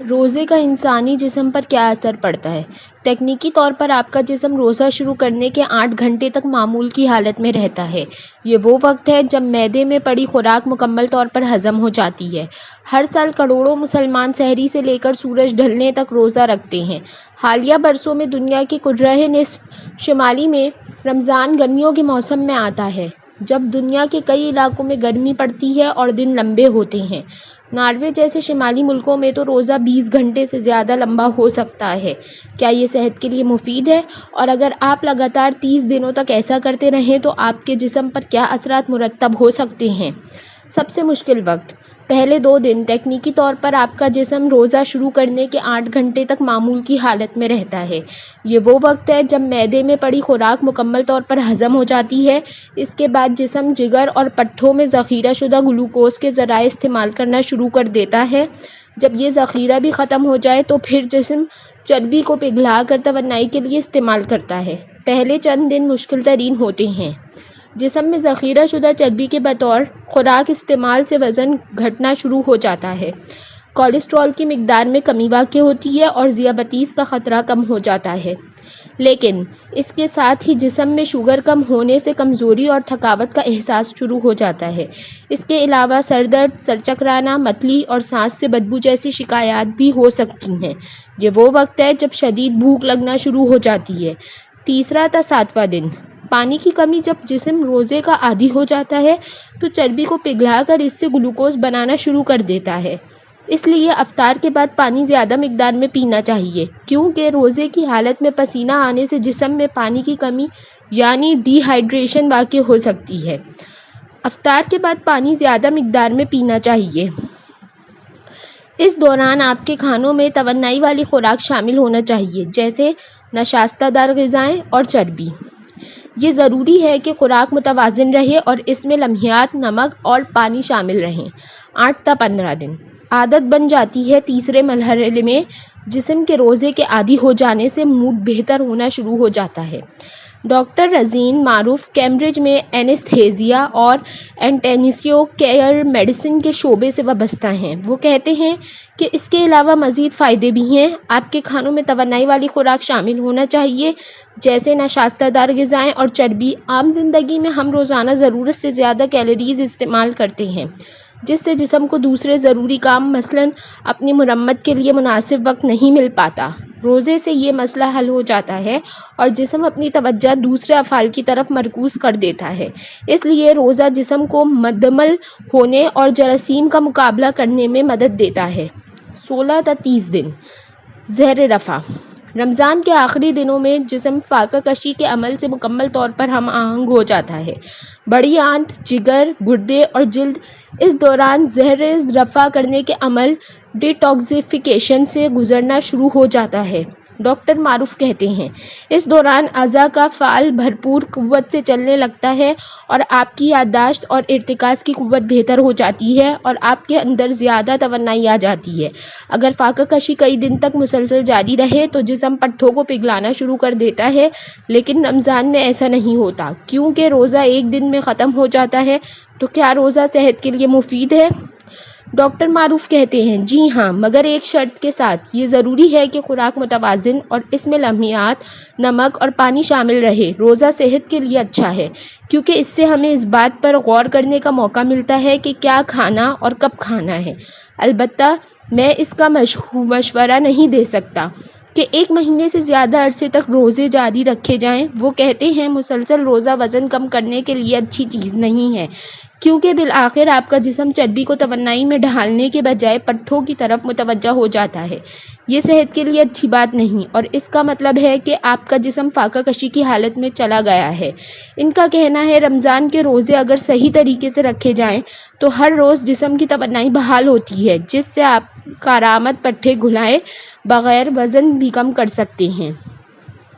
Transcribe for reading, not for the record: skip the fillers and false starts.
روزے کا انسانی جسم پر کیا اثر پڑتا ہے؟ تکنیکی طور پر آپ کا جسم روزہ شروع کرنے کے 8 گھنٹے تک معمول کی حالت میں رہتا ہے۔ یہ وہ وقت ہے جب معدے میں پڑی خوراک مکمل طور پر ہضم ہو جاتی ہے۔ ہر سال کروڑوں مسلمان سحری سے لے کر سورج ڈھلنے تک روزہ رکھتے ہیں۔ حالیہ برسوں میں دنیا کے کرۂ نصف شمالی میں رمضان گرمیوں کے موسم میں آتا ہے، جب دنیا کے کئی علاقوں میں گرمی پڑتی ہے اور دن لمبے ہوتے ہیں۔ ناروے جیسے شمالی ملکوں میں تو روزہ 20 گھنٹے سے زیادہ لمبا ہو سکتا ہے۔ کیا یہ صحت کے لیے مفید ہے؟ اور اگر آپ لگاتار 30 دنوں تک ایسا کرتے رہیں تو آپ کے جسم پر کیا اثرات مرتب ہو سکتے ہیں؟ سب سے مشکل وقت: پہلے 2 دن۔ تکنیکی طور پر آپ کا جسم روزہ شروع کرنے کے 8 گھنٹے تک معمول کی حالت میں رہتا ہے۔ یہ وہ وقت ہے جب معدے میں پڑی خوراک مکمل طور پر ہضم ہو جاتی ہے۔ اس کے بعد جسم جگر اور پٹھوں میں ذخیرہ شدہ گلوکوز کے ذرائع استعمال کرنا شروع کر دیتا ہے۔ جب یہ ذخیرہ بھی ختم ہو جائے تو پھر جسم چربی کو پگھلا کر توانائی کے لیے استعمال کرتا ہے۔ پہلے چند دن مشکل ترین ہوتے ہیں۔ جسم میں ذخیرہ شدہ چربی کے بطور خوراک استعمال سے وزن گھٹنا شروع ہو جاتا ہے، کولیسٹرول کی مقدار میں کمی واقع ہوتی ہے اور ذیابیطس کا خطرہ کم ہو جاتا ہے۔ لیکن اس کے ساتھ ہی جسم میں شوگر کم ہونے سے کمزوری اور تھکاوٹ کا احساس شروع ہو جاتا ہے۔ اس کے علاوہ سر درد، سر چکرانا، متلی اور سانس سے بدبو جیسی شکایات بھی ہو سکتی ہیں۔ یہ وہ وقت ہے جب شدید بھوک لگنا شروع ہو جاتی ہے۔ تیسرا تا 7واں دن: پانی کی کمی: جب جسم روزے کا عادی ہو جاتا ہے تو چربی کو پگھلا کر اس سے گلوکوز بنانا شروع کر دیتا ہے۔ اس لیے افطار کے بعد پانی زیادہ مقدار میں پینا چاہیے، کیونکہ روزے کی حالت میں پسینہ آنے سے جسم میں پانی کی کمی یعنی ڈی ہائیڈریشن واقع ہو سکتی ہے۔ افطار کے بعد پانی زیادہ مقدار میں پینا چاہیے۔ اس دوران آپ کے کھانوں میں توانائی والی خوراک شامل ہونا چاہیے، جیسے نشاستہ دار غذائیں اور چربی۔ یہ ضروری ہے کہ خوراک متوازن رہے اور اس میں لمحیات، نمک اور پانی شامل رہیں۔ 8 تا 15 دن: عادت بن جاتی ہے۔ تیسرے مرحلے میں جسم کے روزے کے عادی ہو جانے سے موڈ بہتر ہونا شروع ہو جاتا ہے۔ ڈاکٹر رزین معروف کیمبرج میں اینستھیزیا اور انٹینسیو کیئر میڈیسن کے شعبے سے وابستہ ہیں۔ وہ کہتے ہیں کہ اس کے علاوہ مزید فائدے بھی ہیں۔ آپ کے کھانوں میں توانائی والی خوراک شامل ہونا چاہیے، جیسے نشاستہ دار غذائیں اور چربی۔ عام زندگی میں ہم روزانہ ضرورت سے زیادہ کیلوریز استعمال کرتے ہیں، جس سے جسم کو دوسرے ضروری کام مثلاً اپنی مرمت کے لیے مناسب وقت نہیں مل پاتا۔ روزے سے یہ مسئلہ حل ہو جاتا ہے اور جسم اپنی توجہ دوسرے افعال کی طرف مرکوز کر دیتا ہے۔ اس لیے روزہ جسم کو مدمل ہونے اور جراثیم کا مقابلہ کرنے میں مدد دیتا ہے۔ 16 تا 30 دن: زہر رفع: رمضان کے آخری دنوں میں جسم فاقہ کشی کے عمل سے مکمل طور پر ہم آہنگ ہو جاتا ہے۔ بڑی آنت، جگر، گردے اور جلد اس دوران زہر رفع کرنے کے عمل ڈیٹاکسیفیکیشن سے گزرنا شروع ہو جاتا ہے۔ ڈاکٹر معروف کہتے ہیں، اس دوران اعضاء کا فعل بھرپور قوت سے چلنے لگتا ہے اور آپ کی یادداشت اور ارتکاز کی قوت بہتر ہو جاتی ہے اور آپ کے اندر زیادہ توانائی آ جاتی ہے۔ اگر فاقہ کشی کئی دن تک مسلسل جاری رہے تو جسم پٹھوں کو پگھلانا شروع کر دیتا ہے، لیکن رمضان میں ایسا نہیں ہوتا، کیونکہ روزہ ایک دن میں ختم ہو جاتا ہے۔ تو کیا روزہ صحت کے لیے مفید ہے؟ ڈاکٹر معروف کہتے ہیں، جی ہاں، مگر ایک شرط کے ساتھ۔ یہ ضروری ہے کہ خوراک متوازن اور اس میں لمحیات، نمک اور پانی شامل رہے۔ روزہ صحت کے لیے اچھا ہے کیونکہ اس سے ہمیں اس بات پر غور کرنے کا موقع ملتا ہے کہ کیا کھانا اور کب کھانا ہے۔ البتہ میں اس کا مشورہ نہیں دے سکتا کہ 1 مہینے سے زیادہ عرصے تک روزے جاری رکھے جائیں۔ وہ کہتے ہیں، مسلسل روزہ وزن کم کرنے کے لیے اچھی چیز نہیں ہے، کیونکہ بالآخر آپ کا جسم چربی کو توانائی میں ڈھالنے کے بجائے پٹھوں کی طرف متوجہ ہو جاتا ہے۔ یہ صحت کے لیے اچھی بات نہیں اور اس کا مطلب ہے کہ آپ کا جسم فاقہ کشی کی حالت میں چلا گیا ہے۔ ان کا کہنا ہے، رمضان کے روزے اگر صحیح طریقے سے رکھے جائیں تو ہر روز جسم کی توانائی بحال ہوتی ہے، جس سے آپ کارآمد پٹھے گھلائے بغیر وزن بھی کم کر سکتے ہیں۔